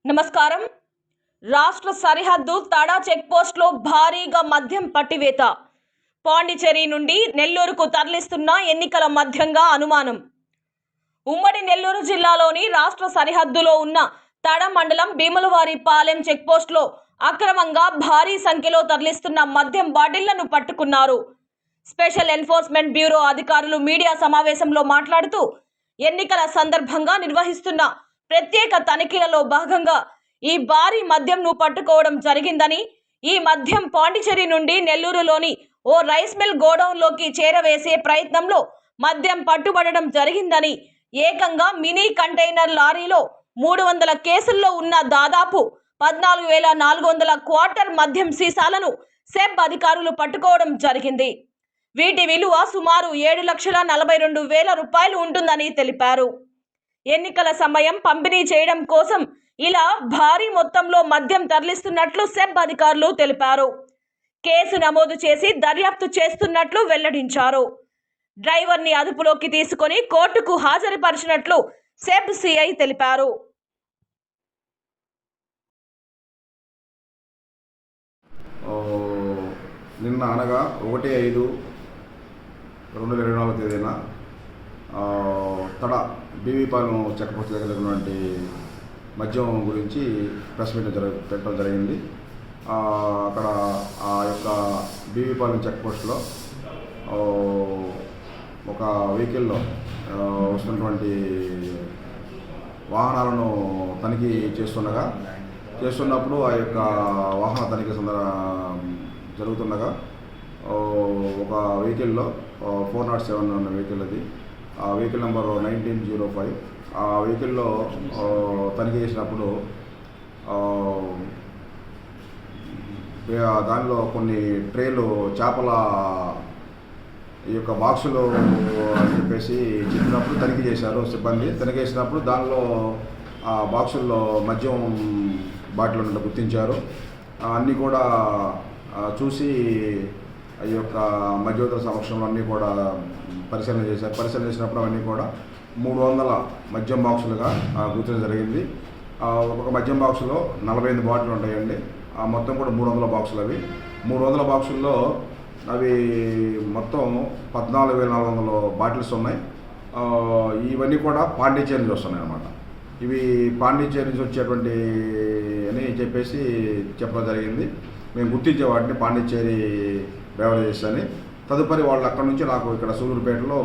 నమస్కారం. రాష్ట్ర సరిహద్దు తడా చెక్పోస్ట్లో భారీగా మద్యం పట్టివేత. పాండిచేరి నుండి నెల్లూరుకు తరలిస్తున్న ఎన్నికల మద్యంగా అనుమానం. ఉమ్మడి నెల్లూరు జిల్లాలోని రాష్ట్ర సరిహద్దులో ఉన్న తడ మండలం భీములవారిపాలెం చెక్పోస్ట్లో అక్రమంగా భారీ సంఖ్యలో తరలిస్తున్న మద్యం బాటిళ్లను పట్టుకున్నారు. స్పెషల్ ఎన్ఫోర్స్మెంట్ బ్యూరో అధికారులు మీడియా సమావేశంలో మాట్లాడుతూ ఎన్నికల సందర్భంగా నిర్వహిస్తున్న ప్రత్యేక తనిఖీలలో భాగంగా ఈ భారీ మద్యంను పట్టుకోవడం జరిగిందని, ఈ మద్యం పాండిచేరి నుండి నెల్లూరులోని ఓ రైస్ మిల్ గోడౌన్లోకి చేరవేసే ప్రయత్నంలో మద్యం పట్టుబడడం జరిగిందని, ఏకంగా మినీ కంటైనర్ లారీలో 300 కేసుల్లో ఉన్న దాదాపు 14,400 క్వార్టర్ మద్యం సీసాలను సెబ్ అధికారులు పట్టుకోవడం జరిగింది. వీటి విలువ సుమారు 7,42,000 రూపాయలు ఉంటుందని తెలిపారు. ఎన్నికల సమయం పంపిణీ చేయడం కోసం ఇలా భారీ మొత్తంలో మద్యం తరలిస్తున్నట్లు సెబ్ అధికారులు తెలిపారు. కేసు నమోదు చేసి దర్యాప్తు చేస్తున్నట్లు వెల్లడించారు. డ్రైవర్ని అదుపులోకి తీసుకొని కోర్టుకు హాజరుపరిచినట్లు సెబ్ సిఐ తెలిపారు. నిన్న అనగా 1/5/2024 తేదీన తడ బీవీపాలెం చెక్పోస్ట్ దగ్గర ఉన్నటువంటి మద్యం గురించి ప్రెస్ మీట్ పెట్టడం జరిగింది. అక్కడ ఆ యొక్క బీవీపాలెం చెక్పోస్ట్లో ఒక వెహికల్లో వస్తున్నటువంటి వాహనాలను తనిఖీ చేస్తున్నప్పుడు ఆ యొక్క వాహన తనిఖీ జరుగుతుండగా ఒక వెహికల్లో 407 ఉన్న వెహికల్ అది, ఆ వెహికల్ నెంబర్ 1905. ఆ వెహికల్లో తనిఖీ చేసినప్పుడు దానిలో కొన్ని ట్రేలు చేపల ఈ యొక్క బాక్సులు అని చెప్పేసి చెప్పినప్పుడు తనిఖీ చేశారు సిబ్బంది. తనిఖీ చేసినప్పుడు దానిలో ఆ బాక్సుల్లో మద్యం బాటిల్ ఉన్నట్టు గుర్తించారు. అన్నీ కూడా చూసి ఈ యొక్క మధ్యవర్తుల సమక్షంలో అన్నీ కూడా పరిశీలన చేశారు. పరిశీలన చేసినప్పుడు అవన్నీ కూడా 300 మద్యం బాక్సులుగా గుర్తించడం జరిగింది. ఒక మద్యం బాక్సులో 48 బాటిల్ ఉంటాయండి. మొత్తం కూడా 300 బాక్సులు. అవి 300 బాక్సుల్లో అవి మొత్తం 14,400 బాటిల్స్ ఉన్నాయి. ఇవన్నీ కూడా పాండిచేరి నుంచి వస్తున్నాయి అన్నమాట. ఇవి పాండిచేరి నుంచి వచ్చేటువంటి అని చెప్పేసి చెప్పడం జరిగింది. మేము గుర్తించే వాటిని పాండిచేరి బెవరేజెస్ అని. తదుపరి వాళ్ళు అక్కడ నుంచి నాకు ఇక్కడ సూలూరుపేటలో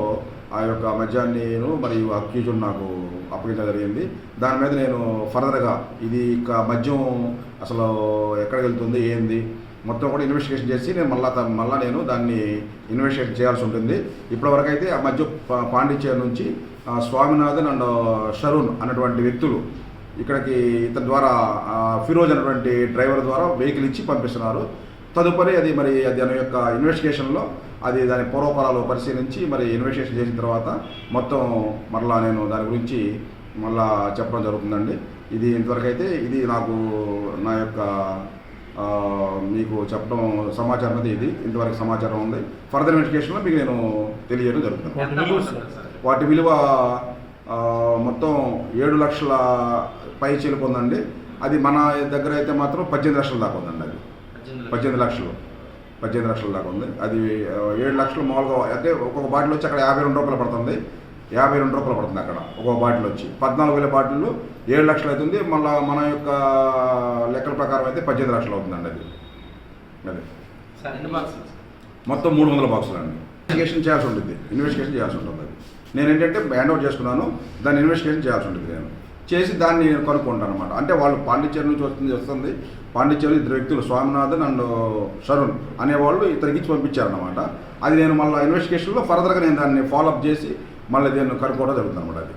ఆ యొక్క మద్యాన్ని మరియు అక్యూజును నాకు అప్పగించడం జరిగింది. దాని మీద నేను ఫర్దర్గా ఇది ఇక మద్యం అసలు ఎక్కడికి వెళ్తుంది ఏంది మొత్తం కూడా ఇన్వెస్టిగేషన్ చేసి నేను మళ్ళీ నేను దాన్ని ఇన్వెస్టిగేషన్ చేయాల్సి ఉంటుంది. ఇప్పటివరకు అయితే ఆ మద్యం పాండిచేరి నుంచి స్వామినాథన్ అండ్ షరుణ్ అన్నటువంటి వ్యక్తులు ఇక్కడికి ఇతని ద్వారా ఫిరోజ్ అనేటువంటి డ్రైవర్ ద్వారా వెహికల్ ఇచ్చి పంపిస్తున్నారు. తదుపరి అది దాని యొక్క ఇన్వెస్టిగేషన్లో దాని పూర్వపరాలు పరిశీలించి ఇన్వెస్టిగేషన్ చేసిన తర్వాత మొత్తం మరలా నేను దాని గురించి మళ్ళా చెప్పడం జరుగుతుందండి. ఇది ఇంతవరకు అయితే ఇది నాకు నా యొక్క మీకు చెప్పడం సమాచారం అనేది ఇది ఇంతవరకు సమాచారం ఉంది. ఫర్దర్ ఇన్వెస్టిగేషన్లో మీకు నేను తెలియజేయడం జరుగుతుంది. వాటి విలువ మొత్తం 7 లక్షల పై చిలుపు ఉందండి. అది మన దగ్గర అయితే మాత్రం 18 లక్షల దాకా ఉందండి. అది 18 లక్షల దాకా ఉంది. అది 7 లక్షలు మామూలుగా అంటే ఒక్కొక్క బాటిల్ వచ్చి అక్కడ 52 రూపాయలు పడుతుంది. 52 రూపాయలు పడుతుంది అక్కడ ఒక్కొక్క బాటిల్ వచ్చి. 14,000 బాటిల్ 7 లక్షలు అవుతుంది. మళ్ళీ మన యొక్క లెక్కల ప్రకారం అయితే 18 లక్షలు అవుతుందండి. అది మొత్తం 300 బాక్సులు అండి. ఇన్వెస్టిగేషన్ చేయాల్సి ఉంటుంది. అది నేను ఏంటంటే హ్యాండ్ ఓవర్ చేసుకున్నాను. దాన్ని ఇన్వెస్టిగేషన్ చేయాల్సి ఉంటుంది. నేను చేసి దాన్ని కనుక్కుంటాను అనమాట. అంటే వాళ్ళు పాండిచేరి నుంచి వస్తుంది. పాండిచేరి 2 వ్యక్తులు స్వామినాథన్ అండ్ షరుణ్ అనేవాళ్ళు ఇతనికి ఇచ్చి పంపించారనమాట. అది నేను మళ్ళీ ఇన్వెస్టిగేషన్లో ఫర్దర్గా నేను దాన్ని ఫాలోఅప్ చేసి మళ్ళీ దీన్ని కనుక్కోవడం జరుగుతుంది అనమాట. అది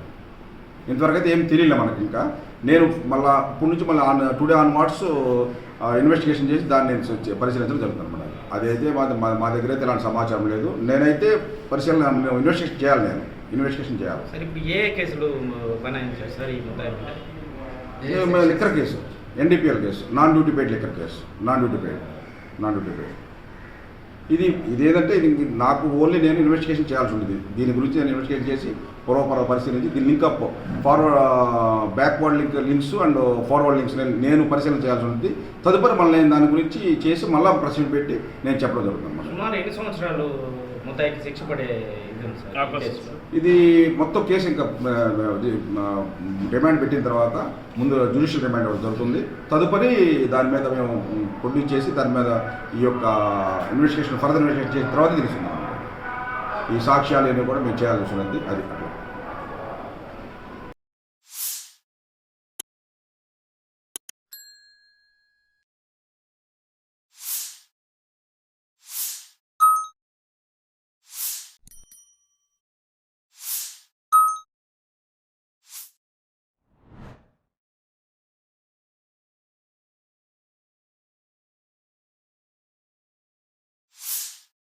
ఇంతవరకు అయితే ఏం తెలియలే మనకి. ఇంకా నేను మళ్ళీ ఇప్పటి నుంచి మళ్ళీ టుడే ఆన్వర్డ్స్ ఇన్వెస్టిగేషన్ చేసి దాన్ని నేను పరిశీలించడం జరుగుతుంది అనమాట. అదైతే మా దగ్గర అయితే ఇలాంటి సమాచారం లేదు. నేనైతే పరిశీలన ఇన్వెస్టిగేషన్ చేయాలి. ఇన్వెస్టిగేషన్ చేయాలి. సార్ ఇప్పుడు ఏ కేసులు బనాయించారు సార్? ఈ liquor case, NDPL case, non duty paid liquor case, non duty paid ఇదేంటంటే ఇది నాకు ఓన్లీ నేను ఇన్వెస్టిగేషన్ చేయాల్సి ఉంటుంది. దీని గురించి నేను ఇన్వెస్టిగేషన్ చేసి పూర్వపర పరిశీలించి దీని link up forward backward links and forward links నేను పరిశీలన చేయాల్సి ఉంటుంది. తదుపరి మళ్ళీ నేను దాని గురించి చేసి మళ్ళీ ప్రశ్న పెట్టి నేను చెప్పడం జరుగుతుంది. సుమారు ఎన్ని సంవత్సరాలు ముద్దాయికి శిక్ష పడే ఇది ఉంది సార్ కేసులో? ఇది మొత్తం కేసు ఇంకా రిమాండ్ పెట్టిన తర్వాత ముందు జ్యుడిషియల్ రిమాండ్ ఒకటి జరుగుతుంది. తదుపరి దాని మీద మేము ప్రొడ్యూస్ చేసి దాని మీద ఈ యొక్క ఇన్వెస్టిగేషన్ ఫర్దర్ ఇన్వెస్టిగేషన్ చేసిన తర్వాత తెలుస్తున్నాం. ఈ సాక్ష్యాలు కూడా మేము చేయాల్సి ఉన్నది అది.